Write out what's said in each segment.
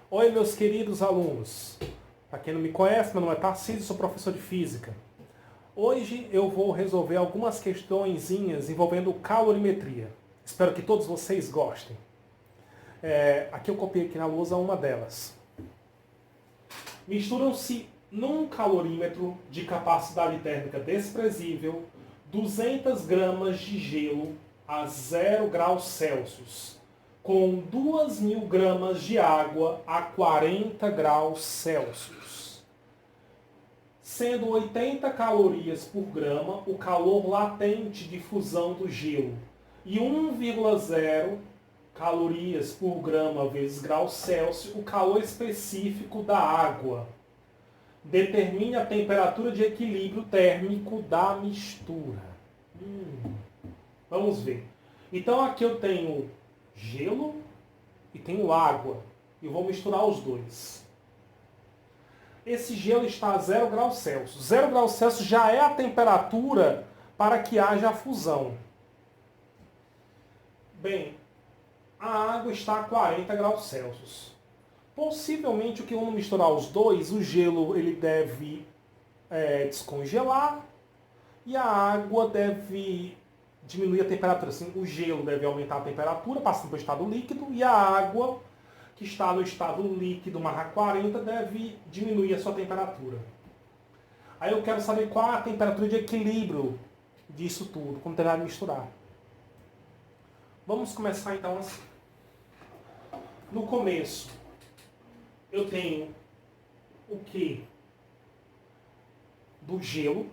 Oi, meus queridos alunos. Para quem não me conhece, meu nome é Tarcísio, sou professor de Física. Hoje eu vou resolver algumas questõezinhas envolvendo calorimetria. Espero que todos vocês gostem. Aqui eu copiei aqui na lousa uma delas. Misturam-se num calorímetro de capacidade térmica desprezível 200 gramas de gelo a 0 graus Celsius com 2.000 gramas de água a 40 graus Celsius. Sendo 80 calorias por grama o calor latente de fusão do gelo e 1,0 calorias por grama vezes graus Celsius o calor específico da água. Determine a temperatura de equilíbrio térmico da mistura. Vamos ver. Então aqui eu tenho gelo e tenho água. E vou misturar os dois. Esse gelo está a 0 graus Celsius. 0 graus Celsius já é a temperatura para que haja a fusão. Bem, a água está a 40 graus Celsius. Possivelmente, o que vamos misturar os dois, o gelo ele deve descongelar e a água deve diminuir a temperatura. Assim, o gelo deve aumentar a temperatura, passando para o estado líquido, e a água, que está no estado líquido / 40, deve diminuir a sua temperatura. Aí eu quero saber qual é a temperatura de equilíbrio disso tudo, quando terminar de misturar. Vamos começar então assim. No começo, eu tenho o que? Do gelo,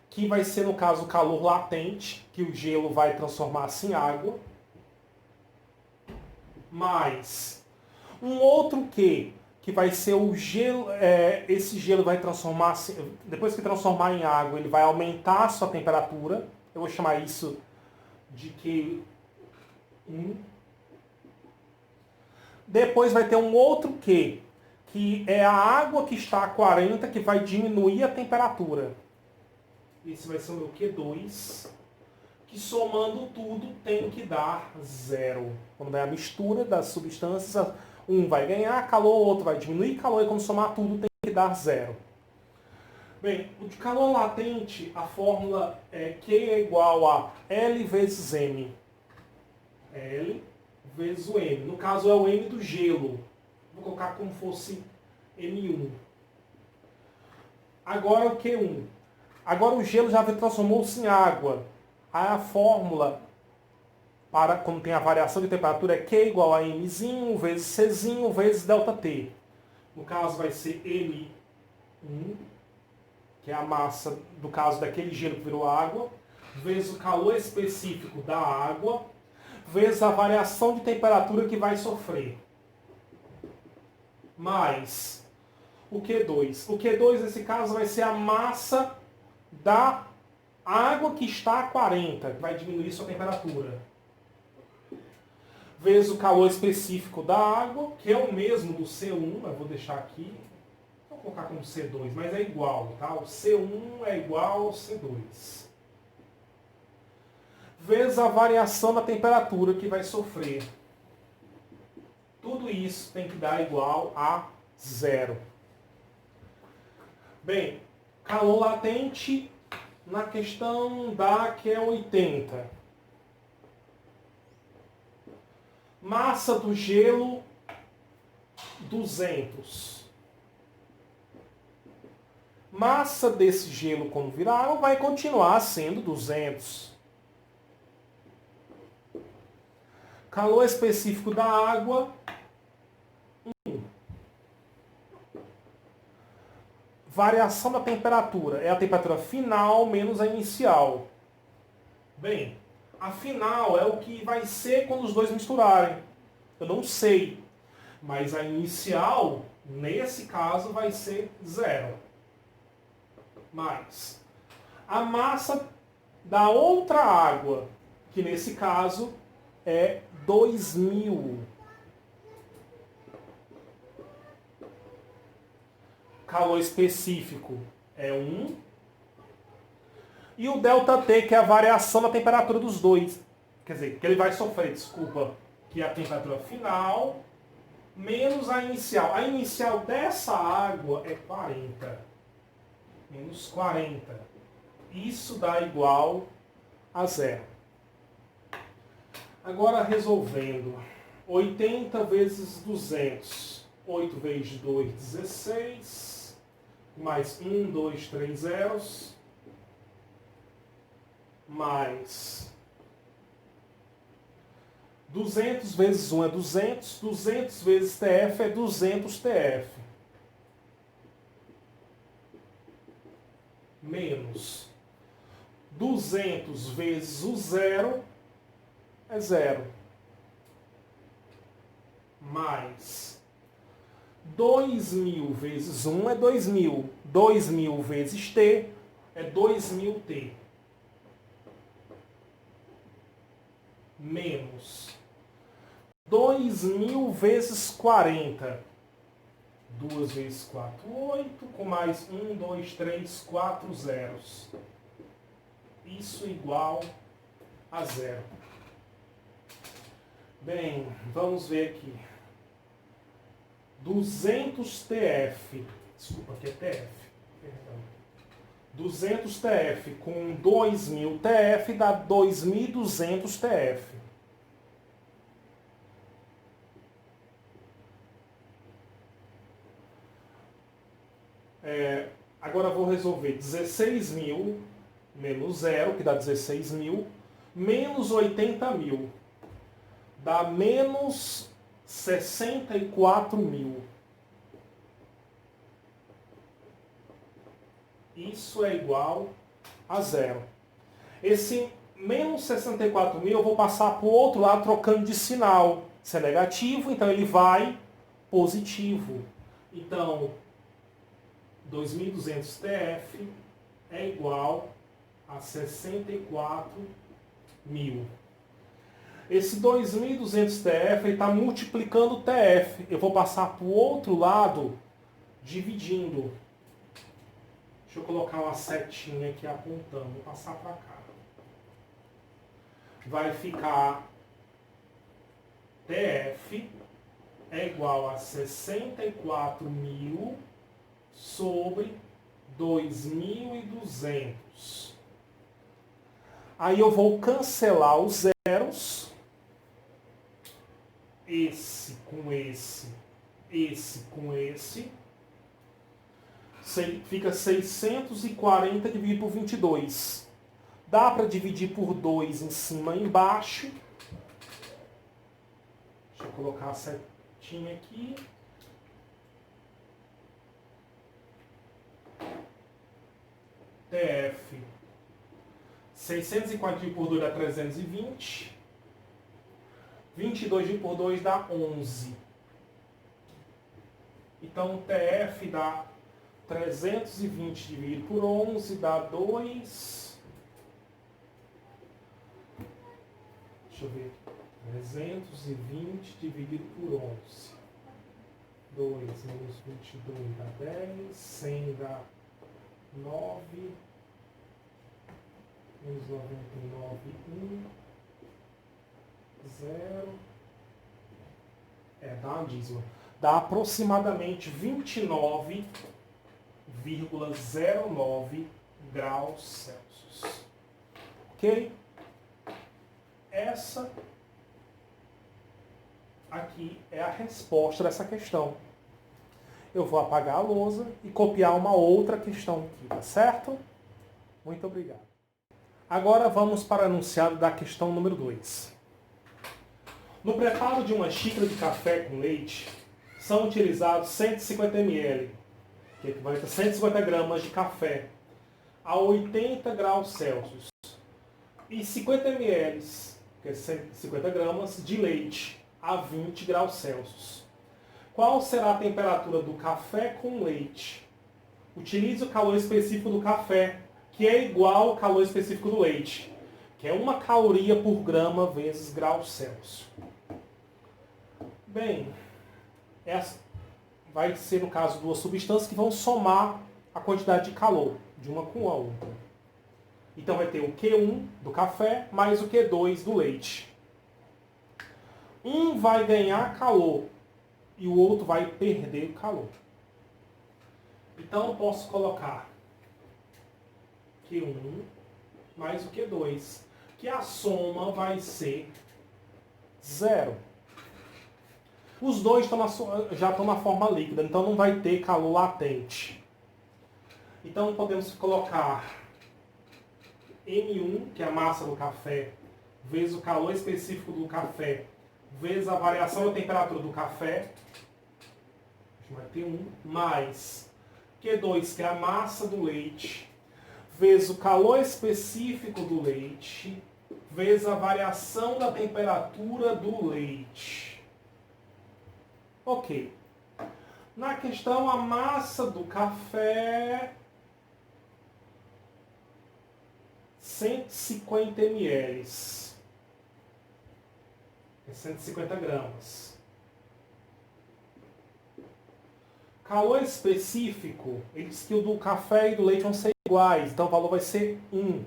que vai ser, no caso, o calor latente, que o gelo vai transformar-se em água. Mais um outro que vai ser o gelo, esse gelo vai transformar-se, depois que transformar em água, ele vai aumentar a sua temperatura. Eu vou chamar isso de Q1. Depois vai ter um outro que é a água que está a 40, que vai diminuir a temperatura. Esse vai ser o meu Q2, que somando tudo tem que dar 0. Quando vai a mistura das substâncias, um vai ganhar calor, o outro vai diminuir calor, e quando somar tudo tem que dar 0. Bem, o de calor latente, a fórmula é Q é igual a L vezes M. L vezes o M. No caso é o M do gelo. Vou colocar como fosse M1. Agora o Q1. Agora o gelo já transformou-se em água. Aí a fórmula para quando tem a variação de temperatura é Q igual a Mzinho vezes Czinho vezes ΔT. No caso vai ser M1, que é a massa, do caso daquele gelo que virou água, vezes o calor específico da água, vezes a variação de temperatura que vai sofrer. Mais o Q2. O Q2, nesse caso, vai ser a massa da água que está a 40, que vai diminuir sua temperatura. Vezes o calor específico da água, que é o mesmo do C1, eu vou deixar aqui, vou colocar como C2, mas é igual, tá? O C1 é igual ao C2. Vezes a variação da temperatura que vai sofrer. Tudo isso tem que dar igual a 0. Bem, calor latente na questão da que é 80. Massa do gelo, 200. Massa desse gelo quando virar água vai continuar sendo 200. Calor específico da água, 1. Variação da temperatura é a temperatura final menos a inicial. Bem, a final é o que vai ser quando os dois misturarem. Eu não sei. Mas a inicial, nesse caso, vai ser 0. Mais a massa da outra água, que nesse caso é 2.000. Calor específico é 1. E o ΔT, que é a variação da temperatura dos dois. Quer dizer, que ele vai sofrer, desculpa, que é a temperatura final menos menos a inicial. A inicial dessa água é 40. Menos 40. Isso dá igual a zero. Agora resolvendo. 80 vezes 200. 8 vezes 2, 16. Mais 1, 2, 3 zeros. Mais 200 vezes 1 é 200. 200 vezes TF é 200 TF. Menos 200 vezes o zero é zero. Mais 2.000 vezes 1 é 2.000. 2.000 vezes T é 2.000 T. Menos 2.000 vezes 40. 2 vezes 4, 8. Com mais 1, 2, 3, 4 zeros. Isso igual a zero. Bem, vamos ver aqui. 200 TF. Desculpa, aqui é TF. Perdão. 200 TF com 2.000 TF dá 2.200 TF. Agora vou resolver 16.000 menos 0, que dá 16.000, menos 80.000. Dá menos 64.000. Isso é igual a zero. Esse menos 64.000 eu vou passar para o outro lado trocando de sinal. Se é negativo, então ele vai positivo. Então, 2.200 TF é igual a 64.000. Esse 2.200 TF está multiplicando o TF. Eu vou passar para o outro lado dividindo. Deixa eu colocar uma setinha aqui apontando. Vou passar para cá. Vai ficar TF é igual a 64.000 sobre 2.200. Aí eu vou cancelar os zeros. Esse com esse. Esse com esse. Fica 640 dividido por 22. Dá para dividir por 2 em cima e embaixo. Deixa eu colocar a setinha aqui. TF. 640 dividido por 2 dá 320. 22 dividido por 2 dá 11. Então, TF dá 320 dividido por 11 dá 2. Deixa eu ver. 320 dividido por 11. 2 menos 22 dá 10. 100 dá 9. Menos 99, 1. 0. Dá uma dízima. Dá aproximadamente 29,09 graus Celsius. Ok? Essa aqui é a resposta dessa questão. Eu vou apagar a lousa e copiar uma outra questão aqui, tá certo? Muito obrigado. Agora vamos para o enunciado da questão número 2. No preparo de uma xícara de café com leite, são utilizados 150 ml, que equivale a 150 gramas de café, a 80 graus Celsius, e 50 ml, que é 150 gramas, de leite, a 20 graus Celsius. Qual será a temperatura do café com leite? Utilize o calor específico do café, que é igual ao calor específico do leite, que é 1 caloria por grama vezes graus Celsius. Bem, vai ser, no caso, 2 substâncias que vão somar a quantidade de calor, de uma com a outra. Então vai ter o Q1 do café mais o Q2 do leite. Um vai ganhar calor e o outro vai perder calor. Então eu posso colocar Q1 mais o Q2, que a soma vai ser 0. Os dois já estão na forma líquida, então não vai ter calor latente. Então podemos colocar M1, que é a massa do café, vezes o calor específico do café, vezes a variação da temperatura do café, vai ter 1, mais Q2, que é a massa do leite, vezes o calor específico do leite, vezes a variação da temperatura do leite. Ok. Na questão, a massa do café, 150 ml. É 150 gramas. Calor específico, ele diz que o do café e do leite vão ser iguais, então o valor vai ser 1.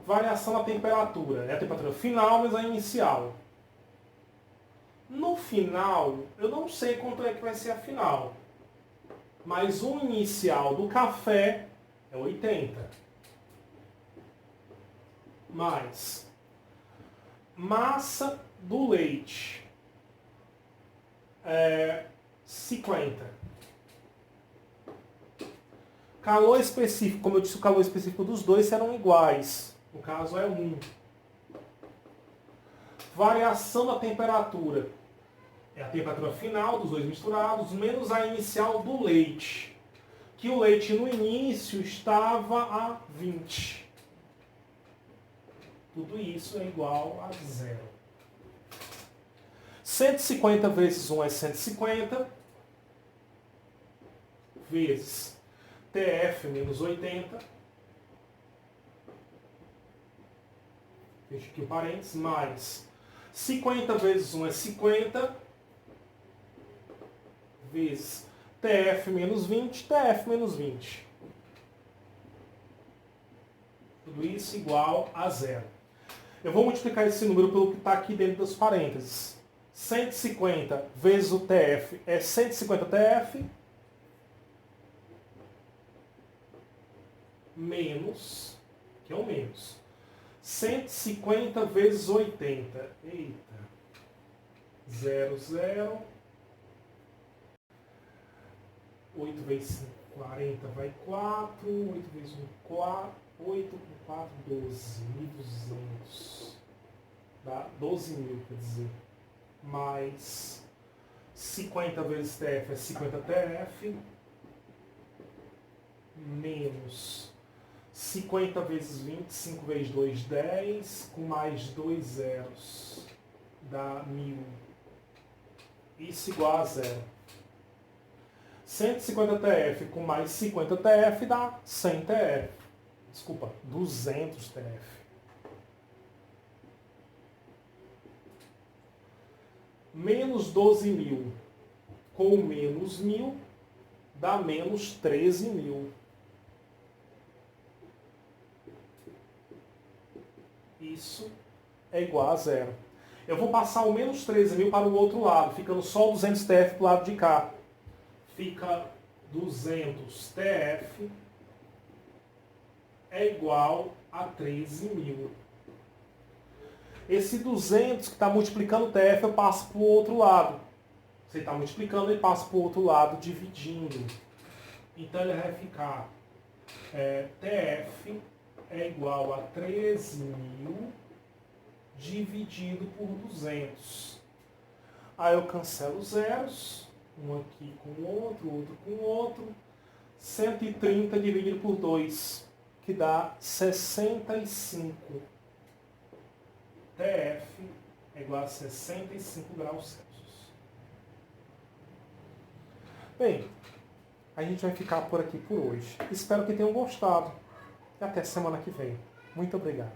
Variação da temperatura, é a temperatura final, mas a inicial. No final, eu não sei quanto é que vai ser a final, mas o inicial do café é 80. Mais massa do leite é 50. Calor específico, como eu disse, o calor específico dos dois serão iguais. No caso é 1. Variação da temperatura é a temperatura final dos dois misturados, menos a inicial do leite. Que o leite no início estava a 20. Tudo isso é igual a 0. 150 vezes 1 é 150, vezes TF menos 80, fecha aqui o parênteses, mais 50 vezes 1 é 50, vezes TF menos 20, TF menos 20. Tudo isso igual a 0. Eu vou multiplicar esse número pelo que está aqui dentro dos parênteses. 150 vezes o TF é 150 TF, menos, que é o menos, 150 vezes 80. Eita. 0, 0. 8 vezes 5, 40 vai 4. 8 vezes 1, 4. 8 com 4, 12. 1.200. Dá 12.000, quer dizer. Mais 50 vezes TF é 50 TF. Menos 50 vezes 20, 5 vezes 2, 10. Com mais 2 zeros. Dá 1.000. Isso igual a 0. 150 TF com mais 50 TF dá 100 TF. Desculpa, 200 TF. Menos 12.000 com menos 1.000 dá menos 13.000. Isso é igual a 0. Eu vou passar o menos 13.000 para o outro lado, ficando só o 200 TF para o lado de cá. Fica 200 TF é igual a 13.000. Esse 200 que está multiplicando TF eu passo para o outro lado. Você está multiplicando e passa para o outro lado dividindo. Então ele vai ficar TF é igual a 13.000 dividido por 200. Aí eu cancelo os zeros. Um aqui com o outro com o outro. 130 dividido por 2, que dá 65. TF é igual a 65 graus Celsius. Bem, a gente vai ficar por aqui por hoje. Espero que tenham gostado. E até semana que vem. Muito obrigado.